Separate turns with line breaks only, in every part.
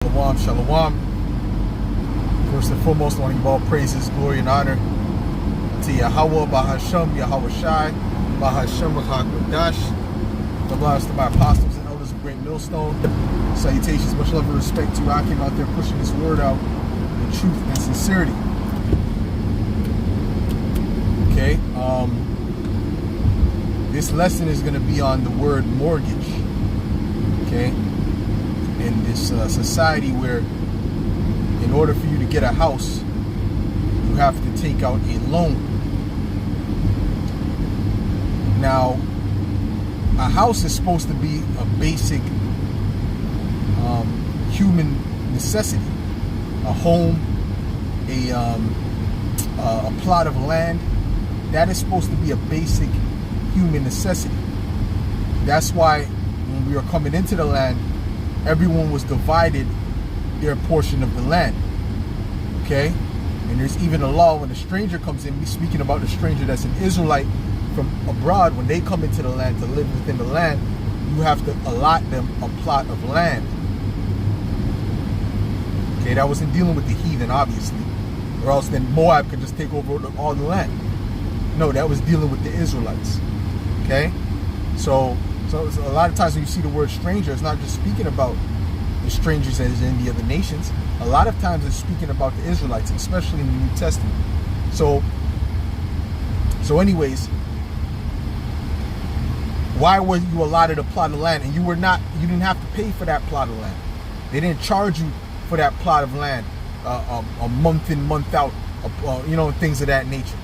Shalom, shalom. First and foremost, I want to give all praises, glory, and honor to Yahweh, Bahasham, Yahweh Shai, Bahasham, Bahakadash. The blessed to my apostles and elders of Great Millstone. Salutations, much love and respect to Rakim out there pushing this word out in truth and sincerity. Okay, this lesson is going to be on the word mortgage. Okay, in this society where in order for you to get a house, you have to take out a loan. Now, a house is supposed to be a basic human necessity. A home, a plot of land, that is supposed to be a basic human necessity. That's why when we were coming into the land, everyone was divided their portion of the land. Okay? And there's even a law when a stranger comes in, speaking about the stranger that's an Israelite from abroad, when they come into the land to live within the land, you have to allot them a plot of land. Okay, that wasn't dealing with the heathen, obviously, or else then Moab could just take over all the land. No, that was dealing with the Israelites. Okay? So a lot of times when you see the word stranger, it's not just speaking about the strangers as in the other nations. A lot of times it's speaking about the Israelites, especially in the New Testament. So anyways, why were you allotted a plot of land and you didn't have to pay for that plot of land? They didn't charge you for that plot of land a month in, month out, things of that nature.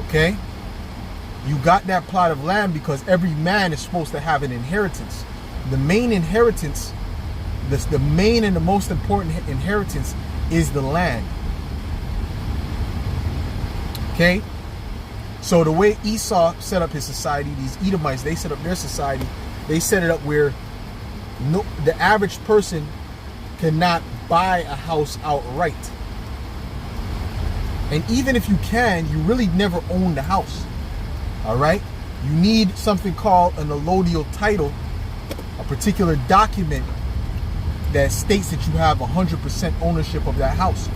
Okay? You got that plot of land because every man is supposed to have an inheritance. The main inheritance, the main and the most important inheritance is the land. Okay? So the way Esau set up his society, these Edomites, they set up their society, they set it up where the average person cannot buy a house outright. And even if you can, you really never own the house. All right? You need something called an allodial title, a particular document that states that you have 100% ownership of that house,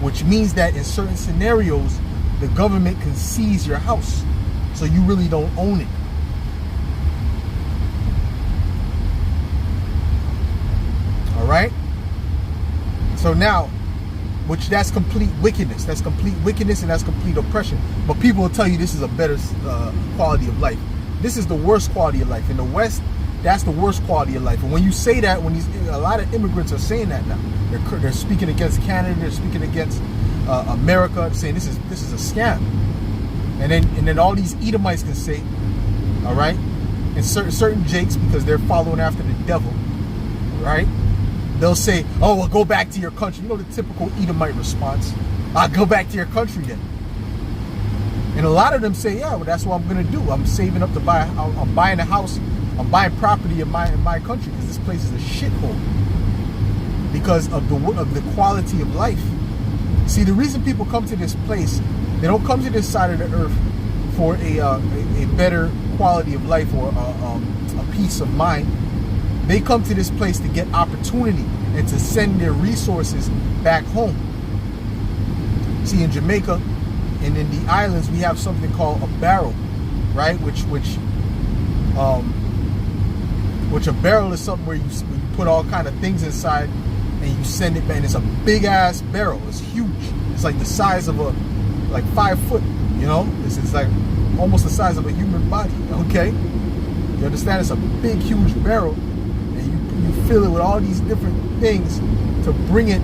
which means that in certain scenarios, the government can seize your house, so you really don't own it. All right? So now, that's complete wickedness. That's complete wickedness and that's complete oppression. But people will tell you this is a better quality of life. This is the worst quality of life. In the West, that's the worst quality of life. And when you say that, a lot of immigrants are saying that now. They're speaking against Canada. They're speaking against America, saying this is a scam. And then all these Edomites can say, all right, and certain Jakes, because they're following after the devil, right? They'll say, oh, well, go back to your country. You know the typical Edomite response. I'll go back to your country then. And a lot of them say, yeah, well, that's what I'm going to do. I'm saving up to I'm buying a house. I'm buying property in my country because this place is a shithole. Because of the quality of life. See, the reason people come to this place, they don't come to this side of the earth for a better quality of life or a peace of mind. They come to this place to get opportunity and to send their resources back home. See, in Jamaica and in the islands, we have something called a barrel, right? Which a barrel is something where you put all kind of things inside and you send it back. And it's a big ass barrel. It's huge. It's like the size of 5 foot. This is like almost the size of a human body. Okay, you understand? It's a big, huge barrel. You fill it with all these different things to bring it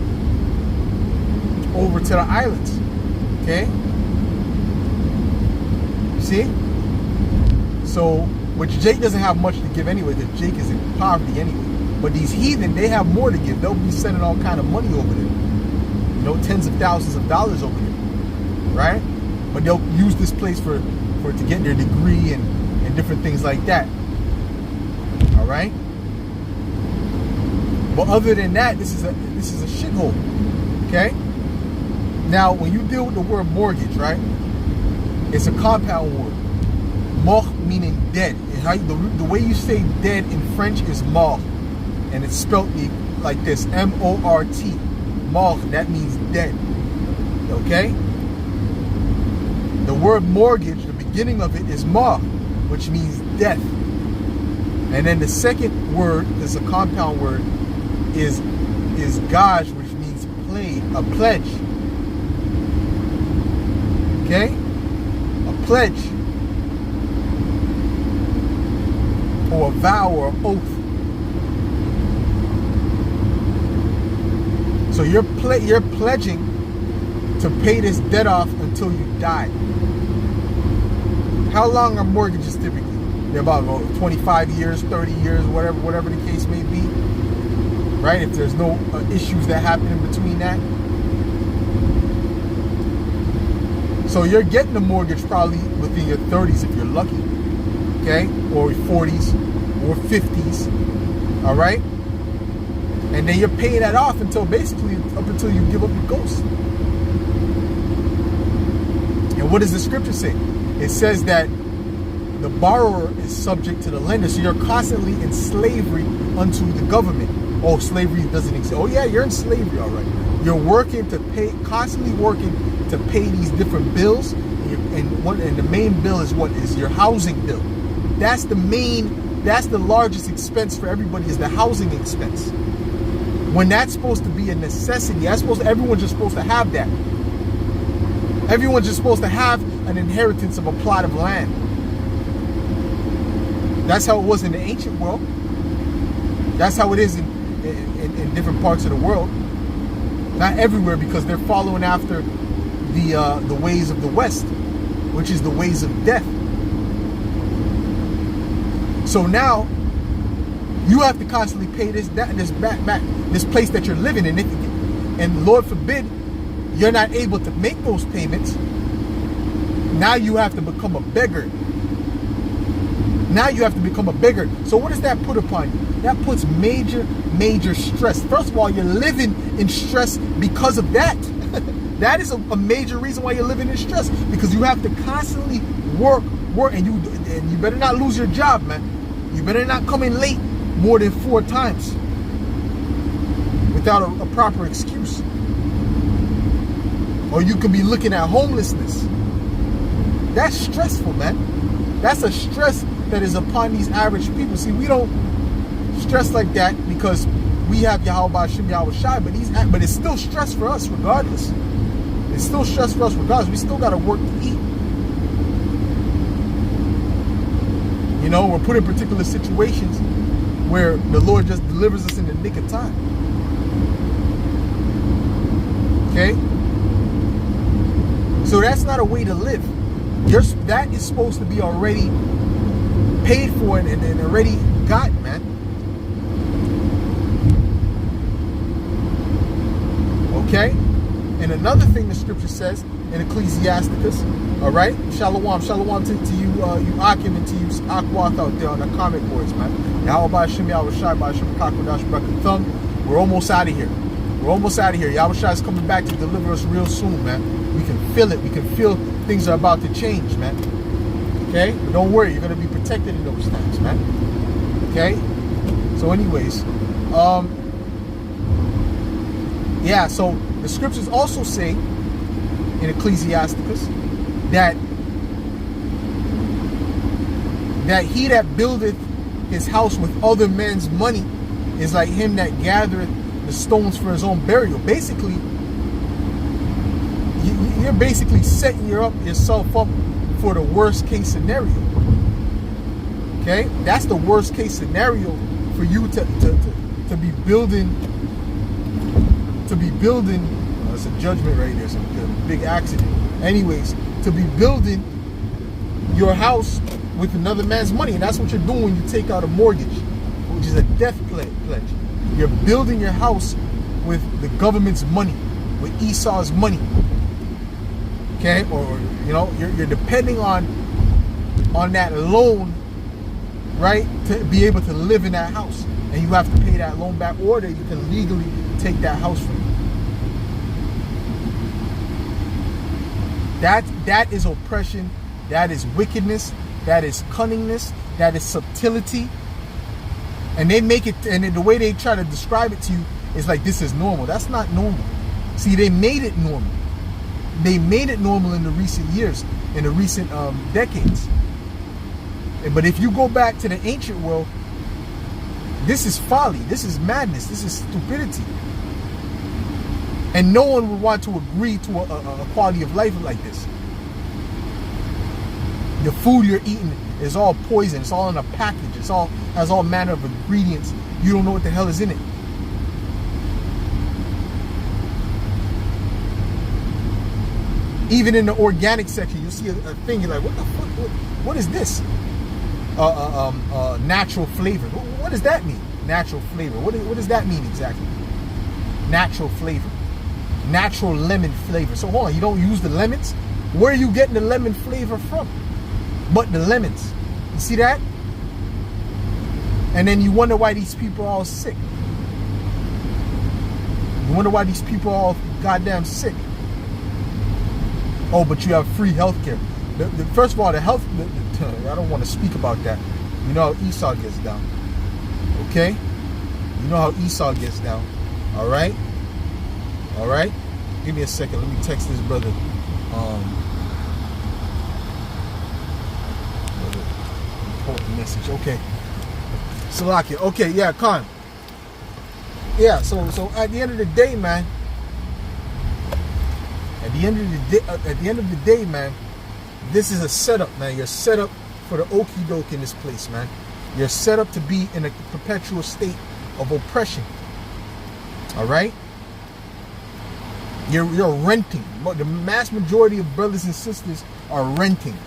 over to the islands. Okay? See? So, which Jake doesn't have much to give anyway, because Jake is in poverty anyway. But these heathen, they have more to give. They'll be sending all kind of money over there. Tens of thousands of dollars over there. Right? But they'll use this place for to get their degree and different things like that. All right? But other than that, this is a shithole. Okay? Now, when you deal with the word mortgage, right? It's a compound word. Mort meaning dead. The way you say dead in French is mort. And it's spelled the like this, M-O-R-T. Mort, that means dead. Okay? The word mortgage, the beginning of it is mort, which means death. And then the second word, is a compound word, is gage, which means a pledge. Okay? A pledge. Or a vow or oath. So you're pledging to pay this debt off until you die. How long are mortgages typically? They're about 25 years, 30 years, whatever the case may be. Right? If there's no issues that happen in between that. So you're getting a mortgage probably within your 30s if you're lucky. Okay? Or 40s or 50s. All right? And then you're paying that off until basically up until you give up your ghost. And what does the scripture say? It says that the borrower is subject to the lender. So you're constantly in slavery unto the government. Oh, slavery doesn't exist. Oh yeah, you're in slavery, all right. You're working to pay, constantly working to pay these different bills. And the main bill is what? Is your housing bill. That's the largest expense for everybody, is the housing expense. When that's supposed to be a necessity, everyone's just supposed to have that. Everyone's just supposed to have an inheritance of a plot of land. That's how it was in the ancient world. That's how it is in different parts of the world. Not everywhere, because they're following after the ways of the West, which is the ways of death. So now you have to constantly pay this back, this place that you're living in. And Lord forbid, you're not able to make those payments. Now you have to become a beggar. Now you have to become a beggar. So what does that put upon you? That puts major stress. First of all, you're living in stress because of that. That is a major reason why you're living in stress, because you have to constantly work, and you better not lose your job, man. You better not come in late more than 4 times without a proper excuse. Or you could be looking at homelessness. That's stressful, man. That's a stress that is upon these average people. See, we don't stress like that because we have Yahweh Shem Yahweh Shai, but it's still stress for us regardless. It's still stress for us regardless. We still got to work to eat. You know, we're put in particular situations where the Lord just delivers us in the nick of time. Okay? So that's not a way to live. That is supposed to be already paid for and already gotten, man. Okay? And another thing the scripture says in Ecclesiasticus, all right? Shalom to you, you Akim, and to you Akwath out there on the comment boards, man. Yahweh Shem Yahweh Shai, Ba'ashem Kakwadash Brakathem. We're almost out of here. We're almost out of here. Yahweh Shai is coming back to deliver us real soon, man. We can feel it. We can feel things are about to change, man. Okay? But don't worry, you're going to be protected in those times, man. Okay? So anyways, yeah, so the scriptures also say in Ecclesiasticus that he that buildeth his house with other men's money is like him that gathereth the stones for his own burial. Basically, you're basically setting yourself up for the worst case scenario. Okay, that's the worst case scenario for you to be building. To be building, it's a judgment right there, some big accident. Anyways, to be building your house with another man's money, and that's what you're doing when you take out a mortgage, which is a death pledge. You're building your house with the government's money, with Esau's money. Okay, or you know, you're depending on that loan, right, to be able to live in that house, and you have to pay that loan back, or that you can legally take that house from you. That is oppression. That is wickedness. That is cunningness. That is subtlety. And they make it, and the way they try to describe it to you is like this is normal. That's not normal. See, they made it normal. They made it normal in the recent years, in the recent decades. But if you go back to the ancient world, this is folly, this is madness, this is stupidity. And no one would want to agree to a quality of life like this. The food you're eating is all poison, it's all in a package, has all manner of ingredients. You don't know what the hell is in it. Even in the organic section, you'll see a thing, you're like, what the fuck, what is this? Natural flavor. What does that mean? Natural flavor. What does that mean exactly? Natural flavor. Natural lemon flavor. So hold on, you don't use the lemons? Where are you getting the lemon flavor from? But the lemons. You see that? And then you wonder why these people are all sick. You wonder why these people are all goddamn sick. Oh, but you have free healthcare. First of all, the health, I don't want to speak about that. You know how Esau gets down. Okay? You know how Esau gets down. All right? All right? Give me a second. Let me text this brother. Important message. Okay. Salakia. Okay, yeah, Khan. Yeah, so at the end of the day, man. At the end of the day, man, this is a setup, man. You're set up for the okie doke in this place, man. You're set up to be in a perpetual state of oppression. All right? You're renting. The mass majority of brothers and sisters are renting.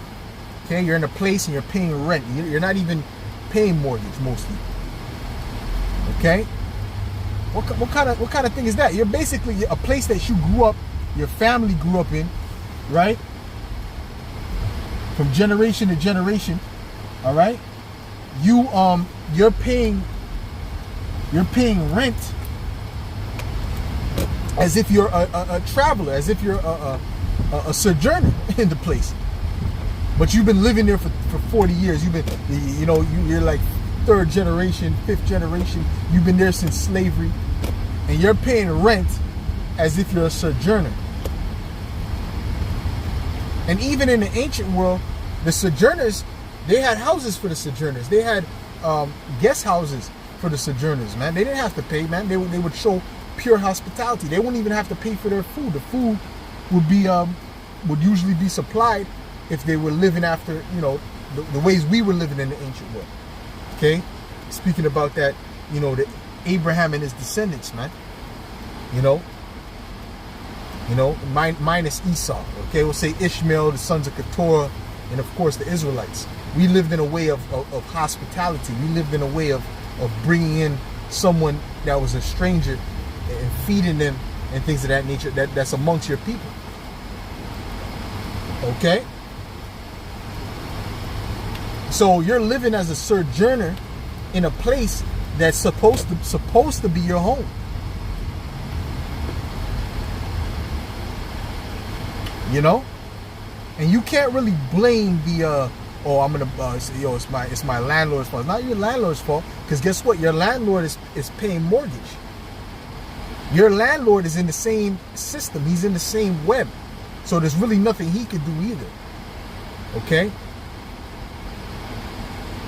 Okay? You're in a place and you're paying rent. You're not even paying mortgage mostly. Okay? What kind of thing is that? You're basically a place that you grew up, your family grew up in, right? From generation to generation. All right? You're paying rent as if you're a traveler, as if you're a sojourner in the place. But you've been living there for 40 years. You've been, you're like third generation, fifth generation. You've been there since slavery. And you're paying rent as if you're a sojourner. And even in the ancient world, the sojourners, they had houses for the sojourners. They had guest houses for the sojourners, man. They didn't have to pay, man. They would show pure hospitality. They wouldn't even have to pay for their food. The food would usually be supplied if they were living after, the ways we were living in the ancient world. Okay? Speaking about that, the Abraham and his descendants, man. Minus Esau. Okay, we'll say Ishmael, the sons of Keturah, and of course the Israelites. We lived in a way of hospitality. We lived in a way of bringing in someone that was a stranger and feeding them and things of that nature that's amongst your people. Okay? So you're living as a sojourner in a place that's supposed to be your home. And you can't really blame the it's my landlord's fault. It's not your landlord's fault, because guess what? Your landlord is paying mortgage. Your landlord is in the same system. He's in the same web. So there's really nothing he could do either. Okay?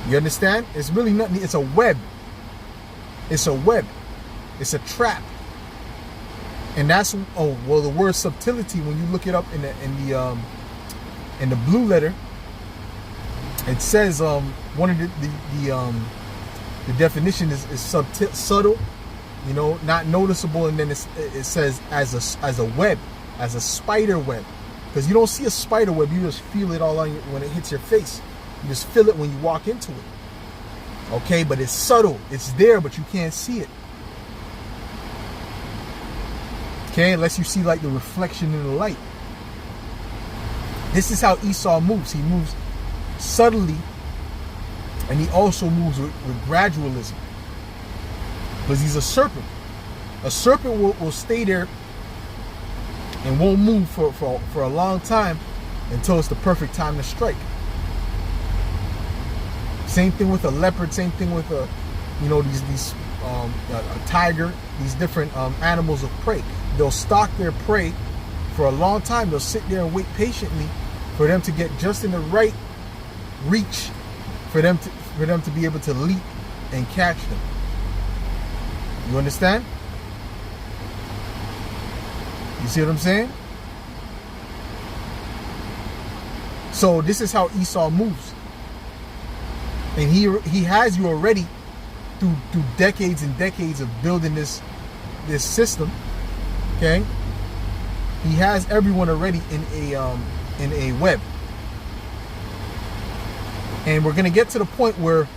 You understand? It's really nothing. It's a web. It's a web. It's a trap. And that's the word subtlety, when you look it up in the blue letter, it says one of the definition is subtle, not noticeable, and then it says as a web, as a spider web, because you don't see a spider web, you just feel it all on when it hits your face. You just feel it when you walk into it. Okay, but it's subtle. It's there, but you can't see it. Okay, unless you see like the reflection in the light. This is how Esau moves. He moves subtly, and he also moves with gradualism. Because he's a serpent. A serpent will stay there and won't move for a long time until it's the perfect time to strike. Same thing with a leopard, same thing with you know, a tiger, these different animals of prey. They'll stalk their prey for a long time. They'll sit there and wait patiently for them to get just in the right reach for them to be able to leap and catch them. You understand? You see what I'm saying? So this is how Esau moves. And he has you already through decades and decades of building this system. Okay? He has everyone already in a web. And we're going to get to the point where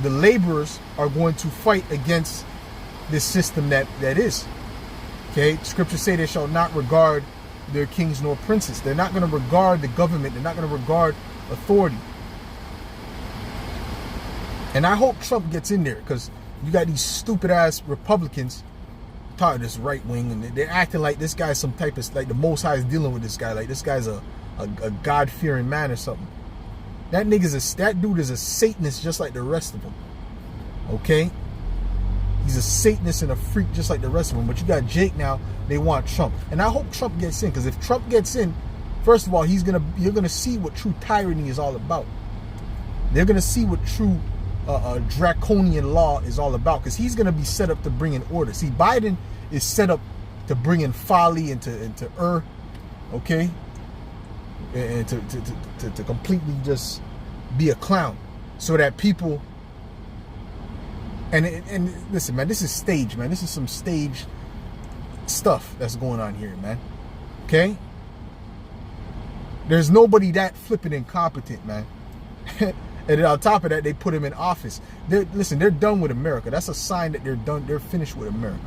the laborers are going to fight against this system that is. Okay? Scriptures say they shall not regard their kings nor princes. They're not going to regard the government. They're not going to regard authority. And I hope Trump gets in there, because you got these stupid ass Republicans talking this right wing, and they're acting like this guy's some type of, like the Most High is dealing with this guy, like this guy's a God-fearing man or something. That dude is a Satanist just like the rest of them. Okay? He's a Satanist and a freak just like the rest of them. But you got Jake now, they want Trump. And I hope Trump gets in, because if Trump gets in, first of all, you're gonna see what true tyranny is all about. They're gonna see what true draconian law is all about, because he's going to be set up to bring in order. See, Biden is set up to bring in folly into okay, and to completely just be a clown, so that people and listen, man, this is stage, man. This is some stage stuff that's going on here, man. Okay, there's nobody that flipping incompetent, man. And on top of that, they put him in office. They're done with America. That's a sign that they're done. They're finished with America.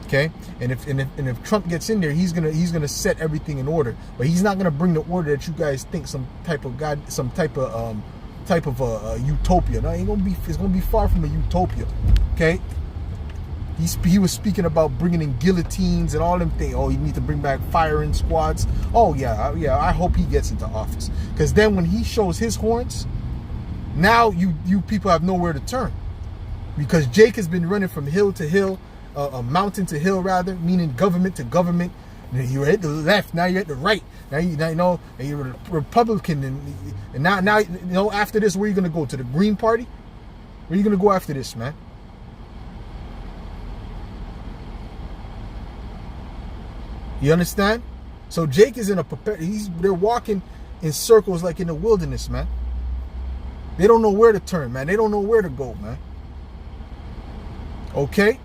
Okay, and if Trump gets in there, he's gonna set everything in order. But he's not gonna bring the order that you guys think, some type of utopia. No, it's gonna be far from a utopia. Okay, he was speaking about bringing in guillotines and all them things. Oh, you need to bring back firing squads. Oh yeah. I hope he gets into office, because then when he shows his horns, now you people have nowhere to turn, because Jake has been running from hill to hill, mountain to hill rather, meaning government to government. You're at the left, now you're at the right. Now you know you're a Republican, and now you know, after this, where are you gonna go? To the Green Party? Where are you gonna go after this, man? You understand? So Jake is in a they're walking in circles like in the wilderness, man. They don't know where to turn, man. They don't know where to go, man. Okay?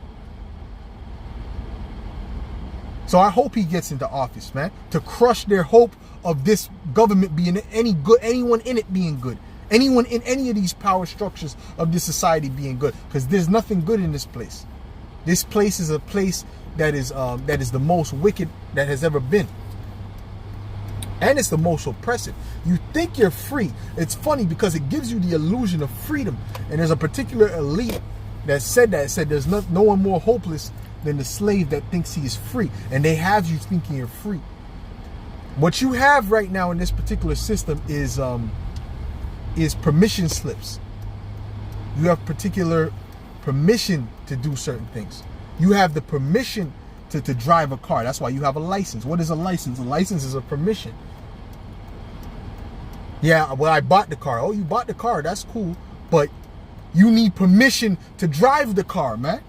So I hope he gets into office, man, to crush their hope of this government being any good, anyone in it being good, anyone in any of these power structures of this society being good, because there's nothing good in this place. This place is a place that is the most wicked that has ever been. And it's the most oppressive. You think you're free. It's funny because it gives you the illusion of freedom. And there's a particular elite that said there's no one more hopeless than the slave that thinks he is free. And they have you thinking you're free. What you have right now in this particular system is permission slips. You have particular permission to do certain things. You have the permission to drive a car. That's why you have a license. What is a license? A license is a permission. Yeah, well, I bought the car. Oh, you bought the car. That's cool. But you need permission to drive the car, man.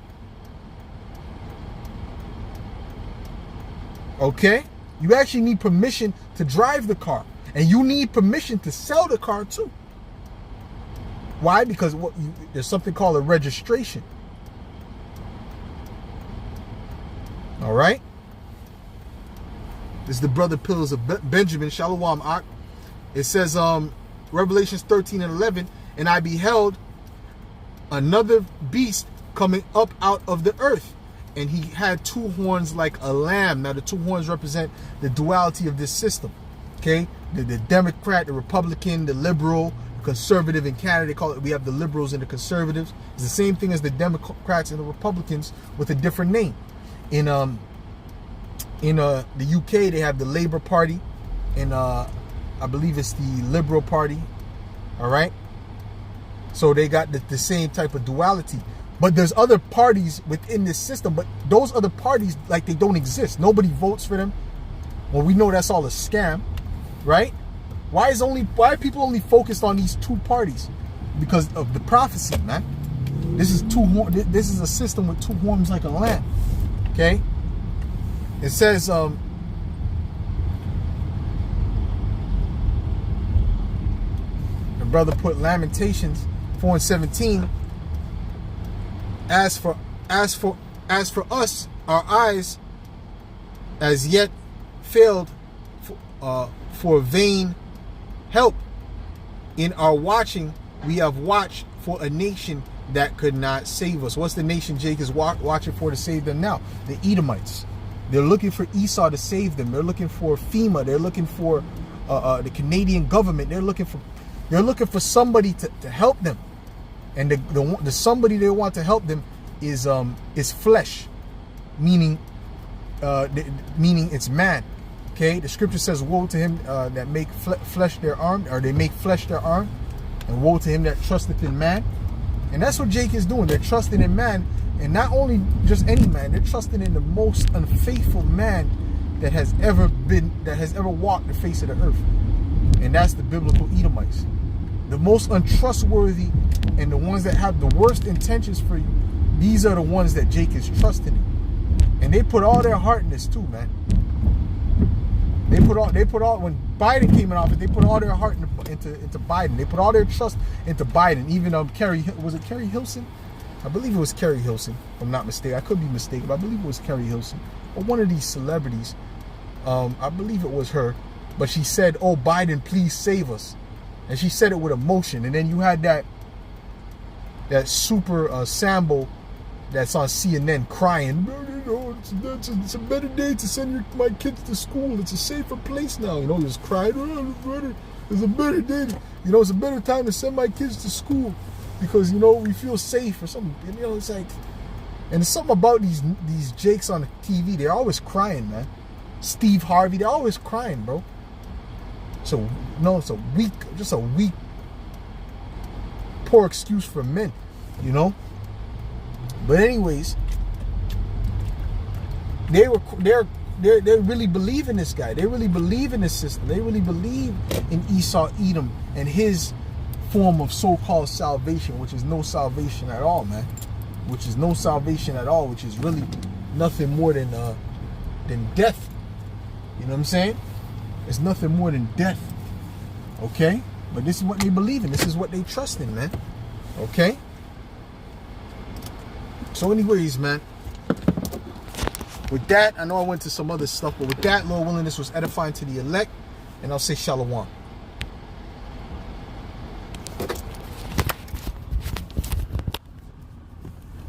Okay? You actually need permission to drive the car. And you need permission to sell the car too. Why? Because there's something called a registration. All right? This is the brother pillars of Benjamin, Shalom Ak. It says, Revelations 13 and 11, and I beheld another beast coming up out of the earth, and he had two horns like a lamb. Now the two horns represent the duality of this system. Okay, the Democrat, the Republican, the liberal, conservative. In Canada they call it, we have the liberals and the conservatives. It's the same thing as the Democrats and the Republicans with a different name. In the UK they have the Labour Party, and I believe it's the Liberal Party. All right. So they got the same type of duality. But there's other parties within this system, but those other parties, like, they don't exist. Nobody votes for them. Well, we know that's all a scam, right? Why are people only focused on these two parties? Because of the prophecy, man. This is a system with two horns like a lamb. Okay? It says, the brother put Lamentations 4:17. As for us, our eyes as yet failed for vain help. In our watching, we have watched for a nation that could not save us. What's the nation Jake is watching for to save them now? The Edomites. They're looking for Esau to save them. They're looking for FEMA. They're looking for the Canadian government. They're looking for somebody to help them. And the somebody they want to help them is flesh, meaning it's man. Okay, the scripture says, "Woe to him that make flesh their arm, or they make flesh their arm, and woe to him that trusteth in man." And that's what Jake is doing. They're trusting in man, and not only just any man. They're trusting in the most unfaithful man that has ever walked the face of the earth, and that's the biblical Edomites. The most untrustworthy and the ones that have the worst intentions for you, these are the ones that Jake is trusting in. And they put all their heart in this too, man. They put all when Biden came in office, they put all their heart into Biden. They put all their trust into Biden. Even Kerry Hilson? I believe it was Kerry Hilson, if I'm not mistaken. I could be mistaken, but I believe it was Kerry Hilson. Or one of these celebrities. I believe it was her. But she said, "Oh, Biden, please save us." And she said it with emotion. And then you had that super Sambo that's on CNN crying, it's a better day to send my kids to school. It's a safer place now. He was crying, it's a better day. It's a better time to send my kids to school because, we feel safe or something. It's like, and there's something about these Jakes on the TV. They're always crying, man. Steve Harvey, they're always crying, bro. So, it's a weak, poor excuse for men, But anyways, they really believe in this guy. They really believe in this system. They really believe in Esau, Edom, and his form of so-called salvation, which is no salvation at all, man. Which is no salvation at all. Which is really nothing more than death. You know what I'm saying? It's nothing more than death. Okay? But this is what they believe in. This is what they trust in, man. Okay? So anyways, man. With that, I know I went to some other stuff, but with that, Lord willing, this was edifying to the elect. And I'll say shalom.